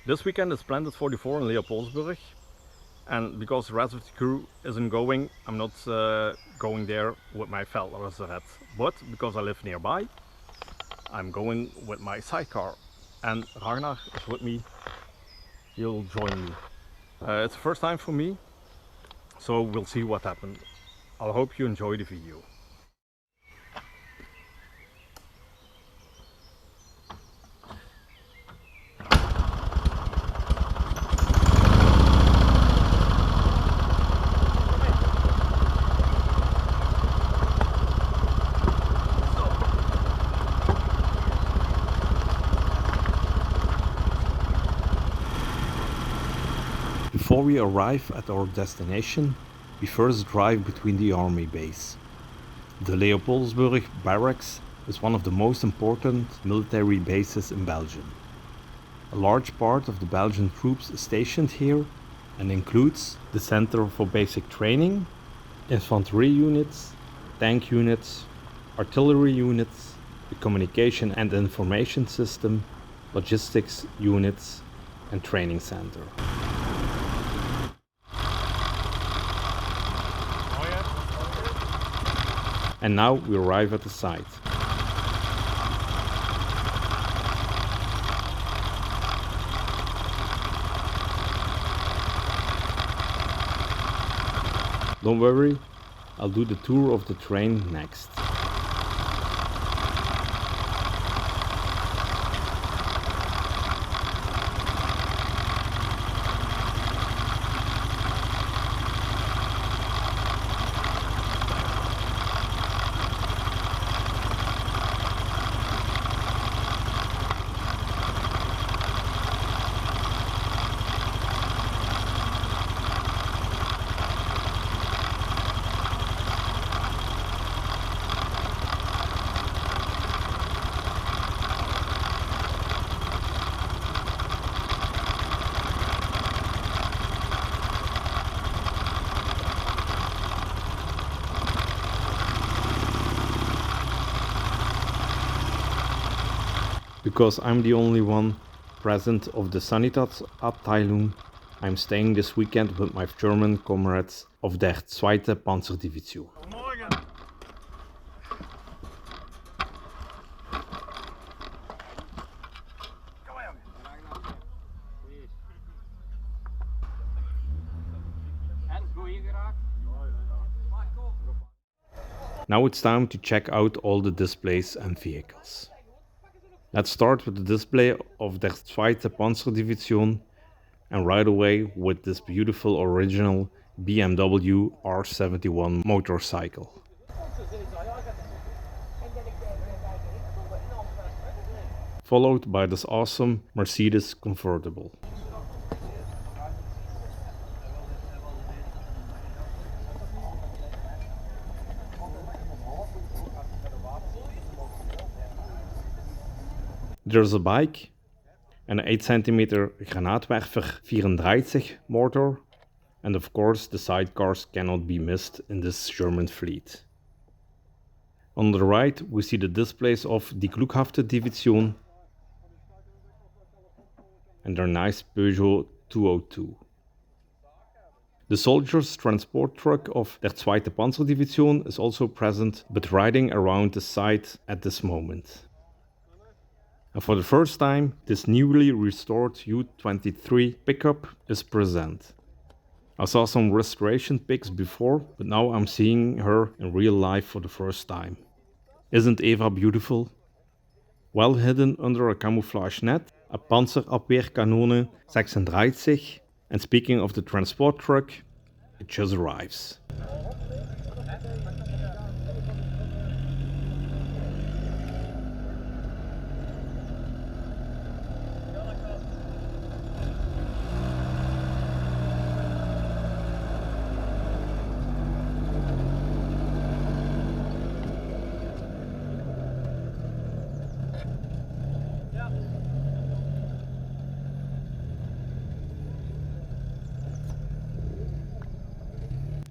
This weekend is Splendid 44 in Leopoldsburg, and because the rest of the crew isn't going, I'm not going there with my Feld red. But because I live nearby, I'm going with my sidecar, and Ragnar is with me. He'll join me. It's the first time for me, so we'll see what happens. I hope you enjoy the video. Before we arrive at our destination, we first drive between the army base. The Leopoldsburg barracks is one of the most important military bases in Belgium. A large part of the Belgian troops is stationed here and includes the Center for Basic Training, infantry units, tank units, artillery units, the Communication and Information System, logistics units and training center. And now we arrive at the site. Don't worry, I'll do the tour of the train next. Because I'm the only one present of the Sanitätsabteilung, I'm staying this weekend with my German comrades of der 2. Panzerdivision. Now it's time to check out all the displays and vehicles. Let's start with the display of der 2. Panzerdivision, and right away with this beautiful original BMW R71 motorcycle. Followed by this awesome Mercedes convertible. There's a bike, an 8 cm Granaatwerfer 34 mortar, and of course the sidecars cannot be missed in this German fleet. On the right we see the displays of the Glückhafte division and their nice Peugeot 202. The soldiers' transport truck of der 2. Panzerdivision is also present, but riding around the site at this moment. And for the first time, this newly restored U-23 pickup is present. I saw some restoration pics before, but now I'm seeing her in real life for the first time. Isn't Eva beautiful? Well hidden under a camouflage net, a Panzerabwehrkanone 36, and speaking of the transport truck, it just arrives.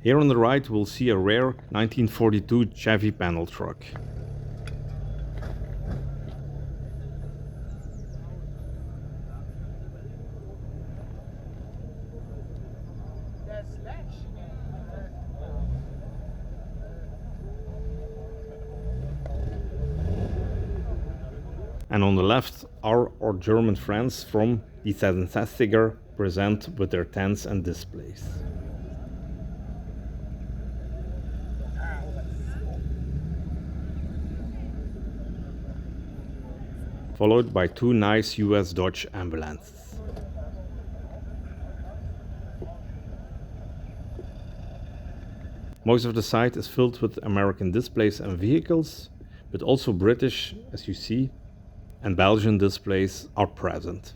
Here on the right we'll see a rare 1942 Chevy panel truck. And on the left are our German friends from the 67er present with their tents and displays. Followed by two nice US Dodge ambulances. Most of the site is filled with American displays and vehicles, but also British, as you see, and Belgian displays are present.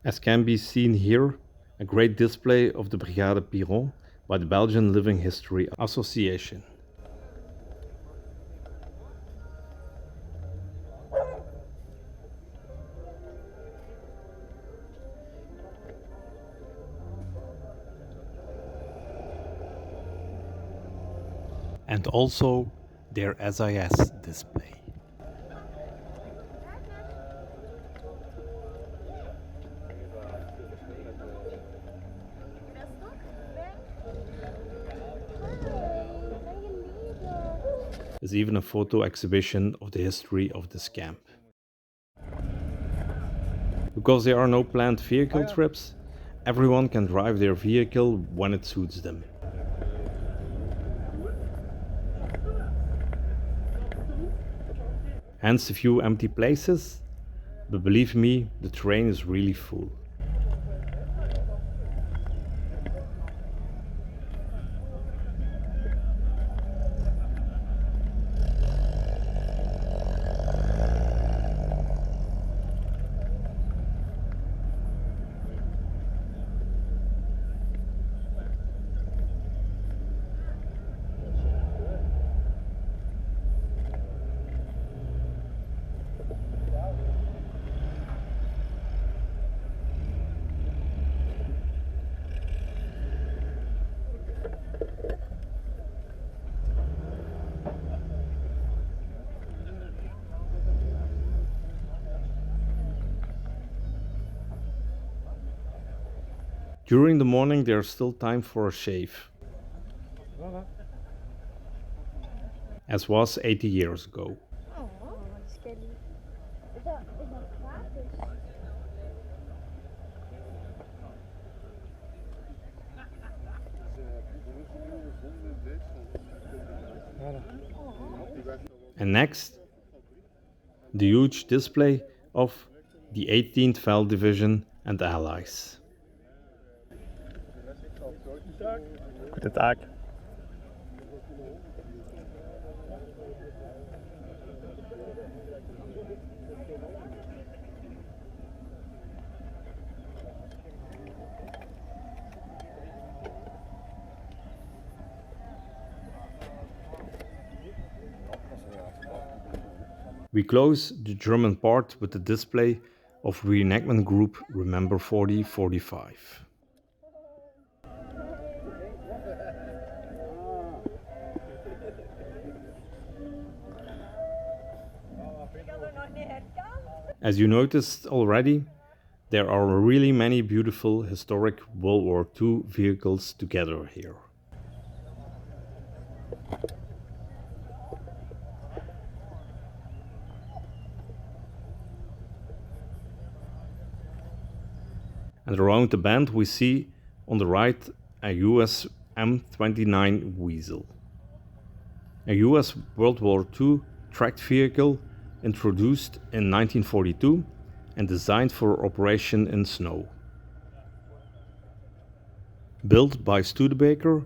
As can be seen here, a great display of the Brigade Piron by the Belgian Living History Association. And also their SIS display. There's even a photo exhibition of the history of this camp. Because there are no planned vehicle trips, everyone can drive their vehicle when it suits them. Hence a few empty places, but believe me, the train is really full. During the morning there's still time for a shave, as was 80 years ago. And next, the huge display of the 18th Feld Division and Allies. Guten Tag. We close the German part with the display of Reenactment Group Remember 4045. As you noticed already, there are really many beautiful historic World War II vehicles together here. And around the bend we see on the right a US M29 Weasel, a US World War II tracked vehicle introduced in 1942 and designed for operation in snow. Built by Studebaker,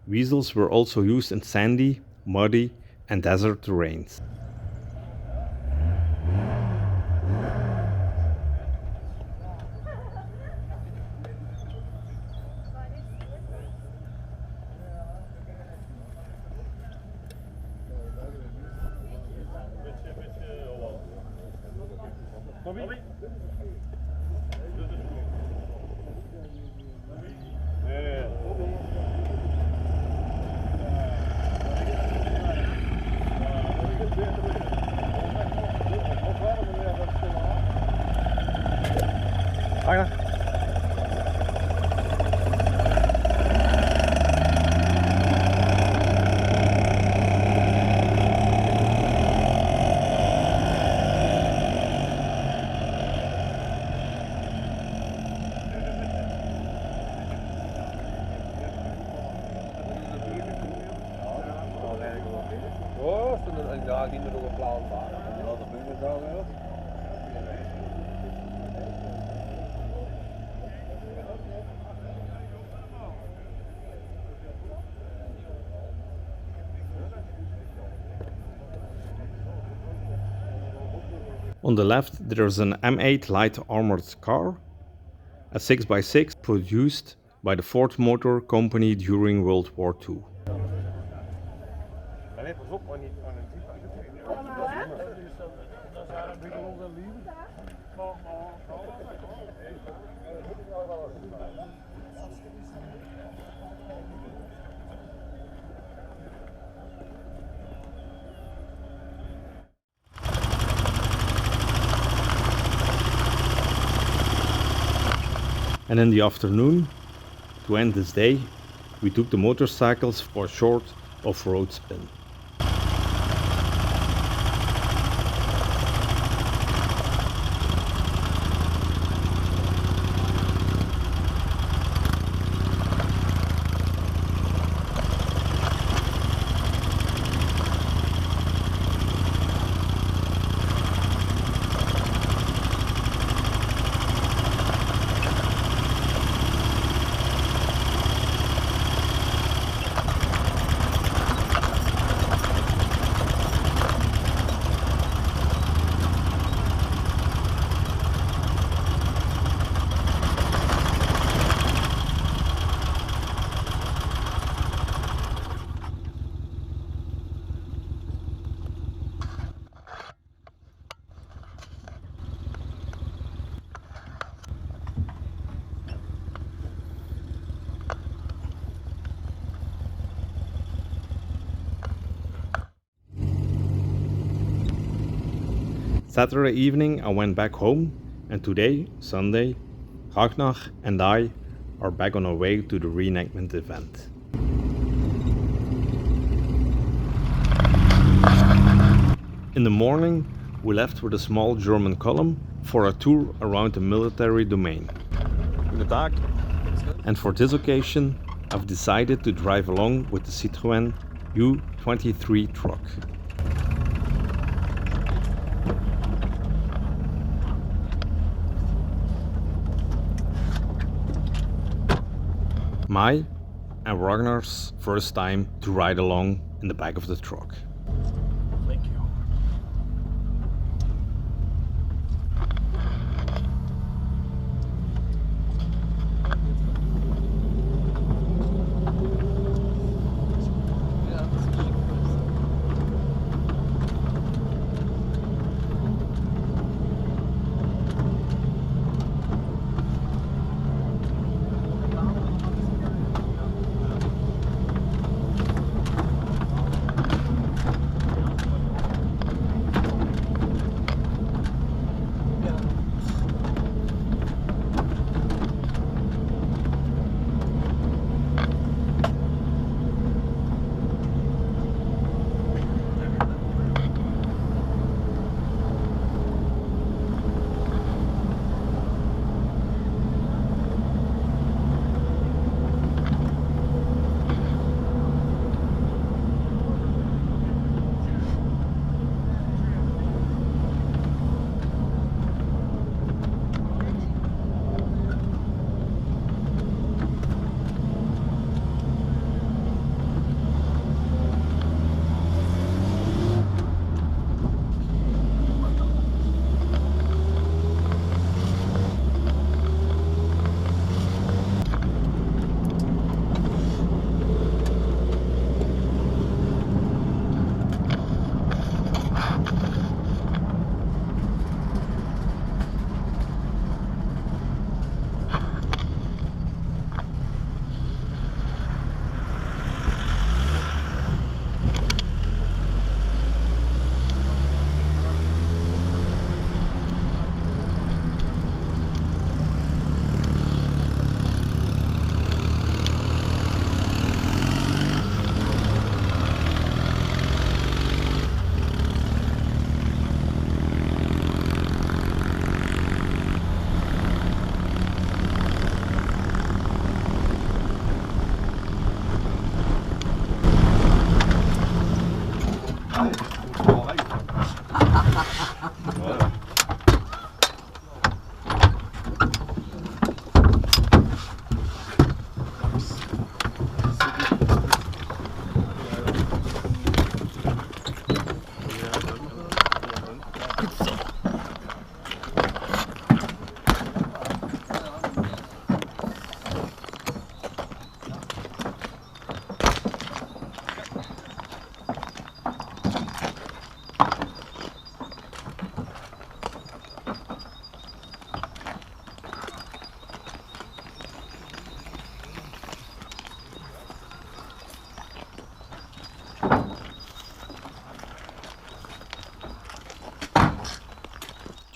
Weasels were also used in Sandy muddy, and desert terrains. Ragnar. On the left there's an M8 light armored car, a 6x6 produced by the Ford Motor Company during World War II. And in the afternoon, to end this day, we took the motorcycles for a short off-road spin. Saturday evening I went back home, and today, Sunday, Ragnar and I are back on our way to the reenactment event. In the morning, we left with a small German column for a tour around the military domain. And for this occasion, I've decided to drive along with the Citoën U23 truck. My and Ragnar's first time to ride along in the back of the truck. Thank you.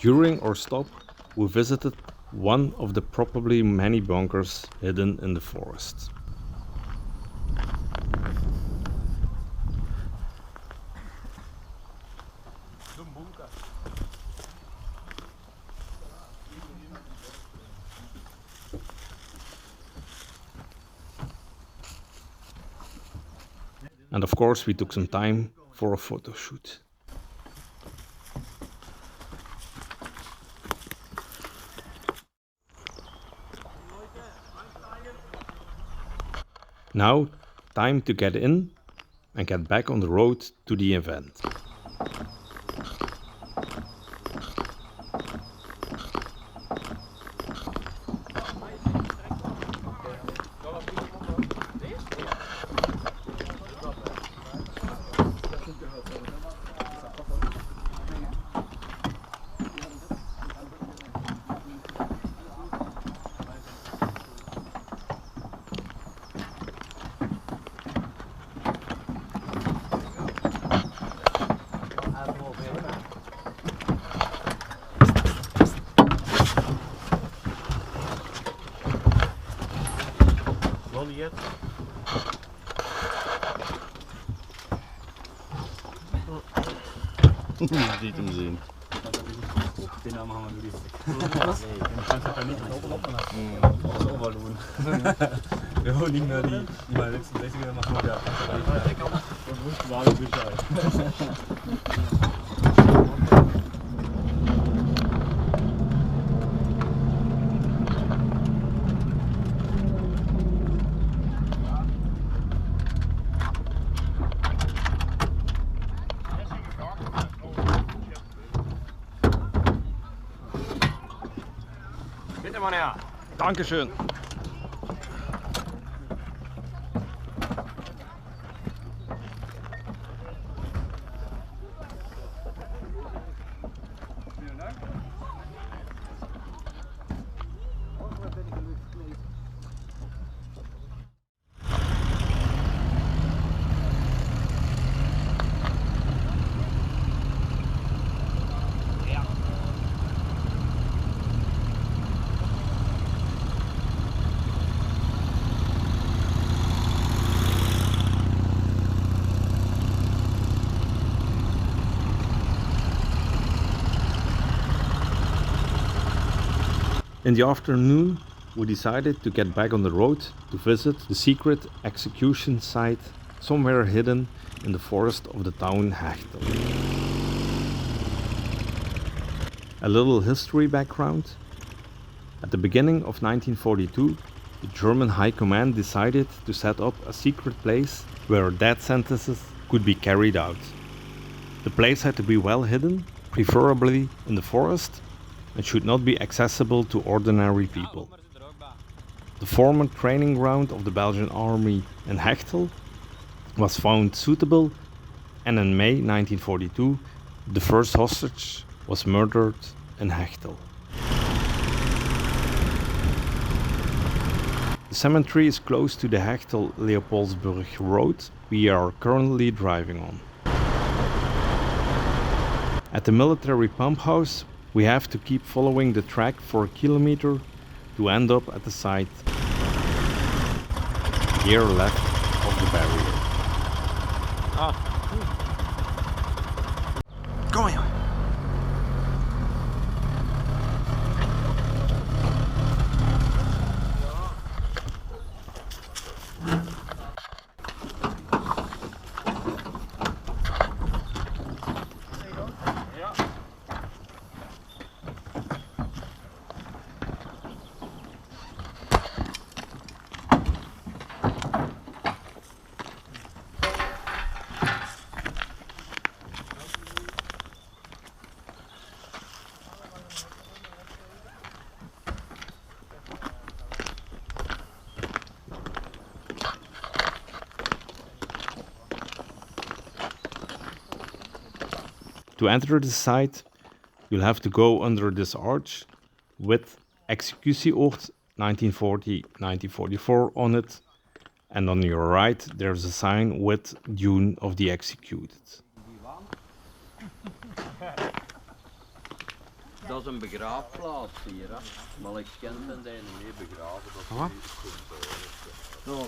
During our stop, we visited one of the probably many bunkers hidden in the forest. And of course we took some time for a photo shoot. Now, time to get in and get back on the road to the event. Je ziet hem zien. Den Namen haben wir wirklich. Den Panzer kann nicht das ist Overlohn. Wir holen nicht mehr die mal 66er machen wir der Panzer und wussten war Bescheid. Dankeschön. In the afternoon, we decided to get back on the road to visit the secret execution site somewhere hidden in the forest of the town Hechtel. A little history background. At the beginning of 1942, the German High Command decided to set up a secret place where death sentences could be carried out. The place had to be well hidden, preferably in the forest, and should not be accessible to ordinary people. The former training ground of the Belgian army in Hechtel was found suitable, and in May 1942 the first hostage was murdered in Hechtel. The cemetery is close to the Hechtel Leopoldsburg road we are currently driving on. At the military pump house, we have to keep following the track for a kilometer to end up at the site here left of the barrier. Kom maar, jongen. To enter the site, you'll have to go under this arch with Executieoord 1940-1944 on it, and on your right there's a sign with Dune of the Executed. Dat is een begraafplaats hier, hè. Maar ik ken zijn niet begraven. Dat Wat? Zo.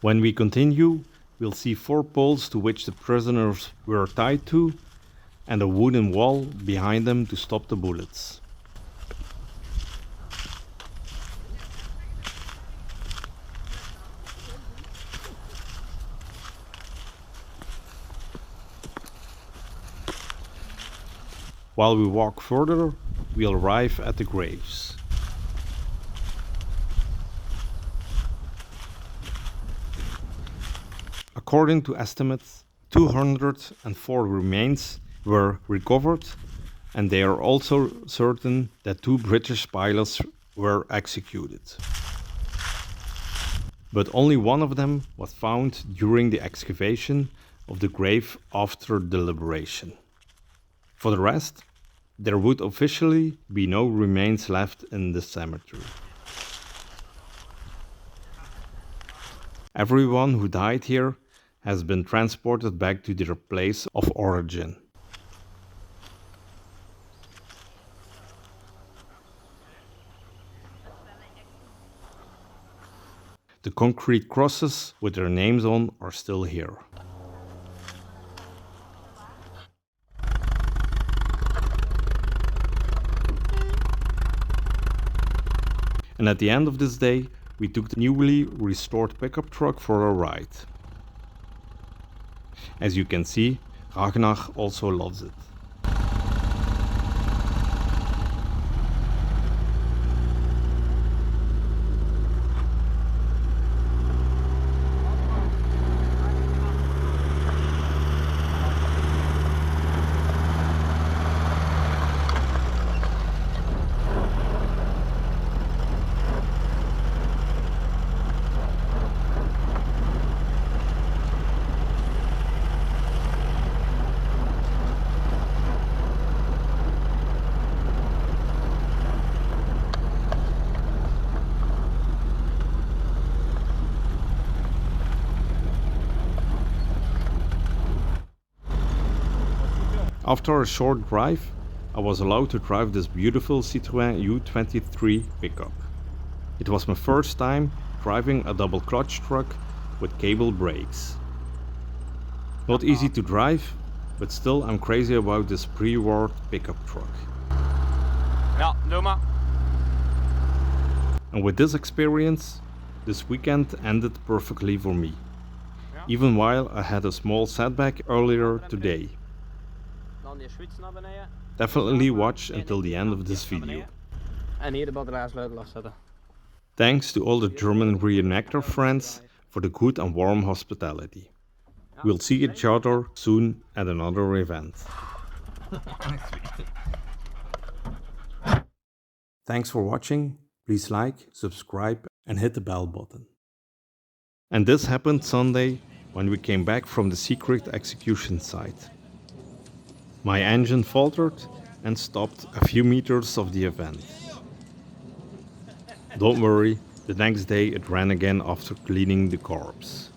When we continue, we'll see 4 poles to which the prisoners were tied to, and a wooden wall behind them to stop the bullets. While we walk further, we'll arrive at the graves. According to estimates, 204 remains were recovered, and they are also certain that 2 British pilots were executed. But only one of them was found during the excavation of the grave after the liberation. For the rest, there would officially be no remains left in the cemetery. Everyone who died here has been transported back to their place of origin. The concrete crosses with their names on are still here. And at the end of this day, we took the newly restored pickup truck for a ride. As you can see, Ragnar also loves it. After a short drive, I was allowed to drive this beautiful Citoën U23 pickup. It was my first time driving a double clutch truck with cable brakes. Not easy to drive, but still I'm crazy about this pre-war pickup truck. Ja, doe maar. And with this experience, this weekend ended perfectly for me. Even while I had a small setback earlier today. Dan die switch naar beneden. Definitely watch until the end of this video. En hier de batterijsleutel afzetten. Thanks to all the German reenactor friends for the good and warm hospitality. We'll see each other soon at another event. Thanks for watching. Please like, subscribe and hit the bell button. And this happened Sunday when we came back from the secret execution site. My engine faltered and stopped a few meters of the event. Don't worry, the next day it ran again after cleaning the corpse.